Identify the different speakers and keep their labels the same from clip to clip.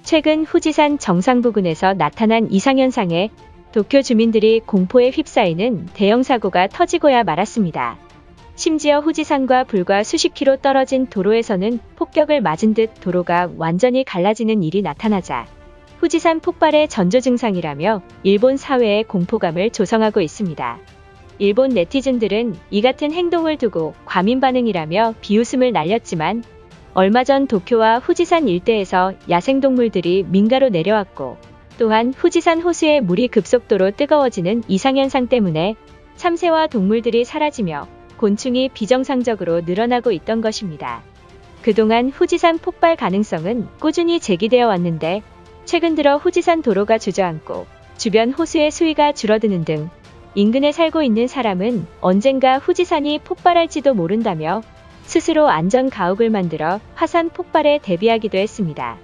Speaker 1: 최근 후지산 정상 부근에서 나타난 이상현상에 도쿄 주민들이 공포에 휩싸이는 대형 사고가 터지고야 말았습니다. 심지어 후지산과 불과 수십 킬로 떨어진 도로에서는 폭격을 맞은 듯 도로가 완전히 갈라지는 일이 나타나자 후지산 폭발의 전조 증상이라며 일본 사회에 공포감을 조성하고 있습니다. 일본 네티즌들은 이 같은 행동을 두고 과민 반응이라며 비웃음을 날렸지만 얼마 전 도쿄와 후지산 일대에서 야생동물들이 민가로 내려왔고 또한 후지산 호수의 물이 급속도로 뜨거워지는 이상현상 때문에 참새와 동물들이 사라지며 곤충이 비정상적으로 늘어나고 있던 것입니다. 그동안 후지산 폭발 가능성은 꾸준히 제기되어 왔는데 최근 들어 후지산 도로가 주저앉고 주변 호수의 수위가 줄어드는 등 인근에 살고 있는 사람은 언젠가 후지산이 폭발할지도 모른다며 스스로 안전 가옥을 만들어 화산 폭발에 대비하기도 했습니다.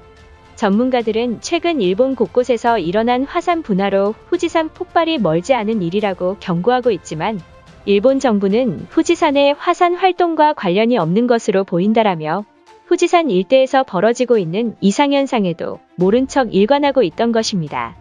Speaker 1: 전문가들은 최근 일본 곳곳에서 일어난 화산 분화로 후지산 폭발이 멀지 않은 일이라고 경고하고 있지만 일본 정부는 후지산의 화산 활동과 관련이 없는 것으로 보인다라며 후지산 일대에서 벌어지고 있는 이상현상에도 모른 척 일관하고 있던 것입니다.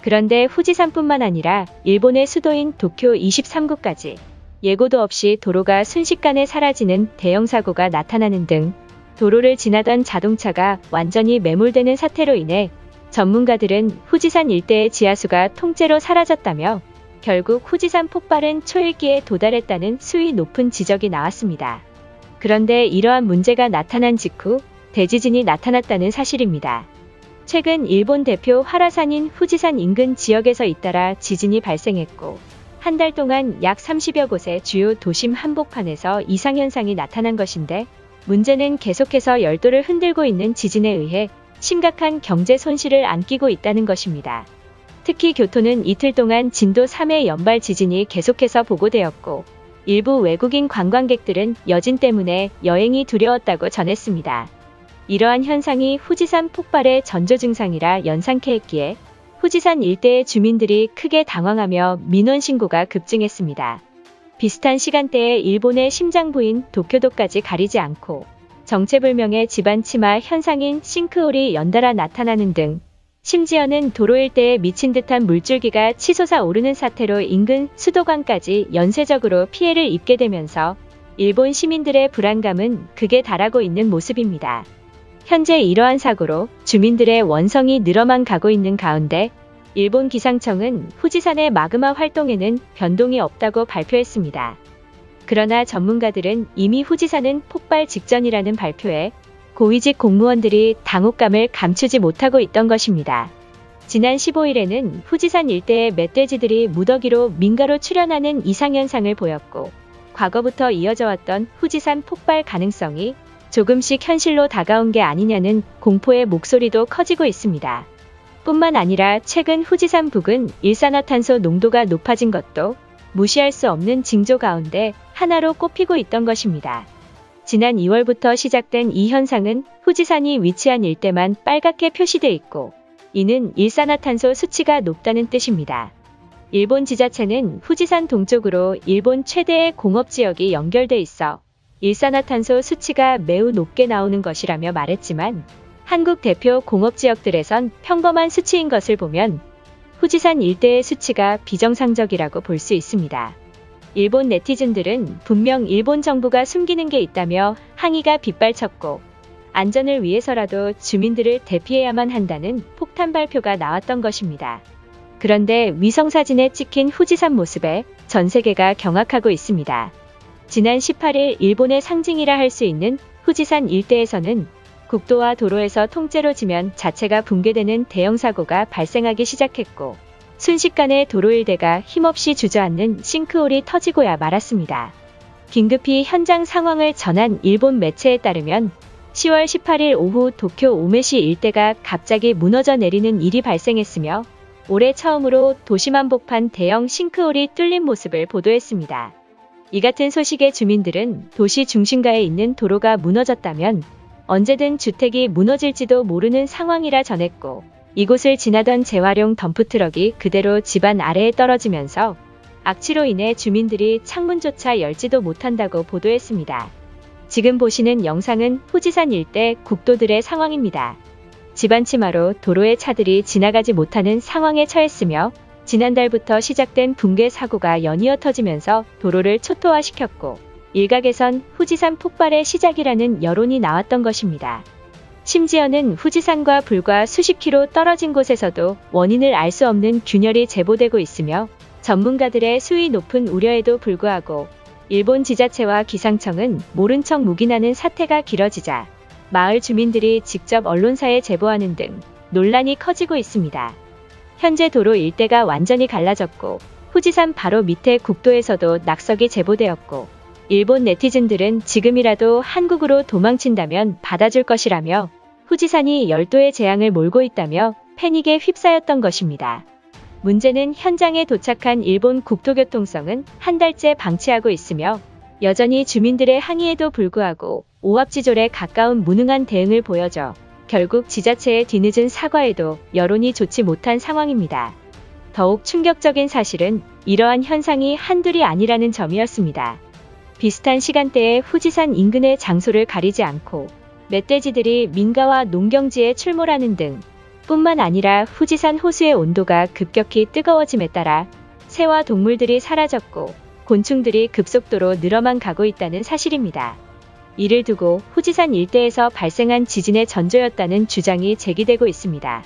Speaker 1: 그런데 후지산뿐만 아니라 일본의 수도인 도쿄 23구까지 예고도 없이 도로가 순식간에 사라지는 대형 사고가 나타나는 등 도로를 지나던 자동차가 완전히 매몰되는 사태로 인해 전문가들은 후지산 일대의 지하수가 통째로 사라졌다며 결국 후지산 폭발은 초일기에 도달했다는 수위 높은 지적이 나왔습니다. 그런데 이러한 문제가 나타난 직후 대지진이 나타났다는 사실입니다. 최근 일본 대표 활화산인 후지산 인근 지역에서 잇따라 지진이 발생했고 한 달 동안 약 30여 곳의 주요 도심 한복판에서 이상현상이 나타난 것인데 문제는 계속해서 열도를 흔들고 있는 지진에 의해 심각한 경제 손실을 안기고 있다는 것입니다. 특히 교토는 이틀 동안 진도 3의 연발 지진이 계속해서 보고되었고 일부 외국인 관광객들은 여진 때문에 여행이 두려웠다고 전했습니다. 이러한 현상이 후지산 폭발의 전조 증상이라 연상케 했기에 후지산 일대의 주민들이 크게 당황하며 민원 신고가 급증했습니다. 비슷한 시간대에 일본의 심장부인 도쿄도까지 가리지 않고 정체불명의 지반 침하 현상인 싱크홀이 연달아 나타나는 등 심지어는 도로 일대에 미친 듯한 물줄기가 치솟아 오르는 사태로 인근 수도관까지 연쇄적으로 피해를 입게 되면서 일본 시민들의 불안감은 극에 달하고 있는 모습입니다. 현재 이러한 사고로 주민들의 원성이 늘어만 가고 있는 가운데 일본 기상청은 후지산의 마그마 활동에는 변동이 없다고 발표했습니다. 그러나 전문가들은 이미 후지산은 폭발 직전이라는 발표에 고위직 공무원들이 당혹감을 감추지 못하고 있던 것입니다. 지난 15일에는 후지산 일대의 멧돼지들이 무더기로 민가로 출현하는 이상현상을 보였고 과거부터 이어져 왔던 후지산 폭발 가능성이 조금씩 현실로 다가온 게 아니냐는 공포의 목소리도 커지고 있습니다. 뿐만 아니라 최근 후지산 부근 일산화탄소 농도가 높아진 것도 무시할 수 없는 징조 가운데 하나로 꼽히고 있던 것입니다. 지난 2월부터 시작된 이 현상은 후지산이 위치한 일대만 빨갛게 표시돼 있고 이는 일산화탄소 수치가 높다는 뜻입니다. 일본 지자체는 후지산 동쪽으로 일본 최대의 공업지역이 연결돼 있어 일산화탄소 수치가 매우 높게 나오는 것이라며 말했지만 한국 대표 공업지역들에선 평범한 수치인 것을 보면 후지산 일대의 수치가 비정상적이라고 볼 수 있습니다. 일본 네티즌들은 분명 일본 정부가 숨기는 게 있다며 항의가 빗발쳤고 안전을 위해서라도 주민들을 대피해야만 한다는 폭탄 발표가 나왔던 것입니다. 그런데 위성사진에 찍힌 후지산 모습에 전 세계가 경악하고 있습니다. 지난 18일 일본의 상징이라 할 수 있는 후지산 일대에서는 국도와 도로에서 통째로 지면 자체가 붕괴되는 대형 사고가 발생하기 시작했고 순식간에 도로 일대가 힘없이 주저앉는 싱크홀이 터지고야 말았습니다. 긴급히 현장 상황을 전한 일본 매체에 따르면 10월 18일 오후 도쿄 오메시 일대가 갑자기 무너져 내리는 일이 발생했으며 올해 처음으로 도심 한복판 대형 싱크홀이 뚫린 모습을 보도했습니다. 이 같은 소식에 주민들은 도시 중심가에 있는 도로가 무너졌다면 언제든 주택이 무너질지도 모르는 상황이라 전했고 이곳을 지나던 재활용 덤프트럭이 그대로 집안 아래에 떨어지면서 악취로 인해 주민들이 창문조차 열지도 못한다고 보도했습니다. 지금 보시는 영상은 후지산 일대 국도들의 상황입니다. 집안 치마로 도로에 차들이 지나가지 못하는 상황에 처했으며 지난달부터 시작된 붕괴 사고가 연이어 터지면서 도로를 초토화시켰고 일각에선 후지산 폭발의 시작이라는 여론이 나왔던 것입니다. 심지어는 후지산과 불과 수십 킬로 떨어진 곳에서도 원인을 알 수 없는 균열이 제보되고 있으며 전문가들의 수위 높은 우려에도 불구하고 일본 지자체와 기상청은 모른 척 묵인하는 사태가 길어지자 마을 주민들이 직접 언론사에 제보하는 등 논란이 커지고 있습니다. 현재 도로 일대가 완전히 갈라졌고 후지산 바로 밑에 국도에서도 낙석이 제보되었고 일본 네티즌들은 지금이라도 한국으로 도망친다면 받아줄 것이라며 후지산이 열도의 재앙을 몰고 있다며 패닉에 휩싸였던 것입니다. 문제는 현장에 도착한 일본 국토교통성은 한 달째 방치하고 있으며 여전히 주민들의 항의에도 불구하고 오합지졸에 가까운 무능한 대응을 보여줘 결국 지자체의 뒤늦은 사과에도 여론이 좋지 못한 상황입니다. 더욱 충격적인 사실은 이러한 현상이 한둘이 아니라는 점이었습니다. 비슷한 시간대에 후지산 인근의 장소를 가리지 않고 멧돼지들이 민가와 농경지에 출몰하는 등 뿐만 아니라 후지산 호수의 온도가 급격히 뜨거워짐에 따라 새와 동물들이 사라졌고 곤충들이 급속도로 늘어만 가고 있다는 사실입니다. 이를 두고 후지산 일대에서 발생한 지진의 전조였다는 주장이 제기되고 있습니다.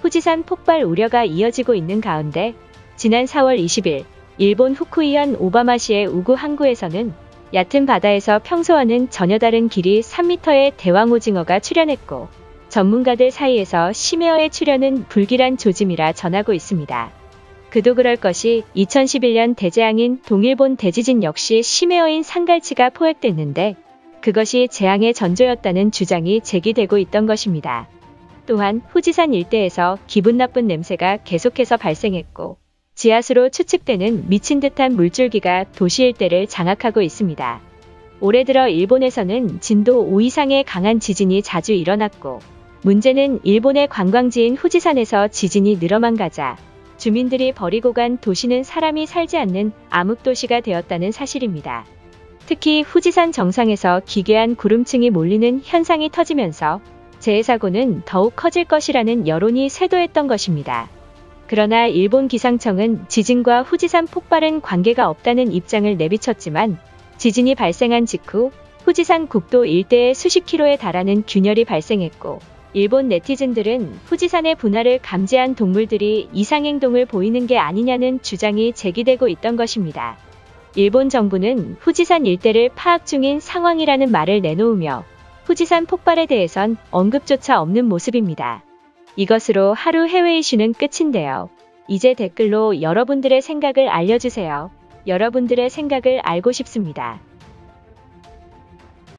Speaker 1: 후지산 폭발 우려가 이어지고 있는 가운데 지난 4월 20일 일본 후쿠이현 오바마시의 우구 항구에서는 얕은 바다에서 평소와는 전혀 다른 길이 3m의 대왕 오징어가 출현했고 전문가들 사이에서 심해어의 출현은 불길한 조짐이라 전하고 있습니다. 그도 그럴 것이 2011년 대재앙인 동일본 대지진 역시 심해어인 상갈치가 포획됐는데 그것이 재앙의 전조였다는 주장이 제기되고 있던 것입니다. 또한 후지산 일대에서 기분 나쁜 냄새가 계속해서 발생했고 지하수로 추측되는 미친 듯한 물줄기가 도시 일대를 장악하고 있습니다. 올해 들어 일본에서는 진도 5 이상의 강한 지진이 자주 일어났고 문제는 일본의 관광지인 후지산에서 지진이 늘어만 가자 주민들이 버리고 간 도시는 사람이 살지 않는 암흑도시가 되었다는 사실입니다. 특히 후지산 정상에서 기괴한 구름층이 몰리는 현상이 터지면서 재해사고는 더욱 커질 것이라는 여론이 쇄도했던 것입니다. 그러나 일본 기상청은 지진과 후지산 폭발은 관계가 없다는 입장을 내비쳤지만 지진이 발생한 직후 후지산 국도 일대에 수십 킬로에 달하는 균열이 발생했고 일본 네티즌들은 후지산의 분화를 감지한 동물들이 이상행동을 보이는 게 아니냐는 주장이 제기되고 있던 것입니다. 일본 정부는 후지산 일대를 파악 중인 상황이라는 말을 내놓으며 후지산 폭발에 대해선 언급조차 없는 모습입니다. 이것으로 하루 해외 이슈는 끝인데요. 이제 댓글로 여러분들의 생각을 알려주세요. 여러분들의 생각을 알고 싶습니다.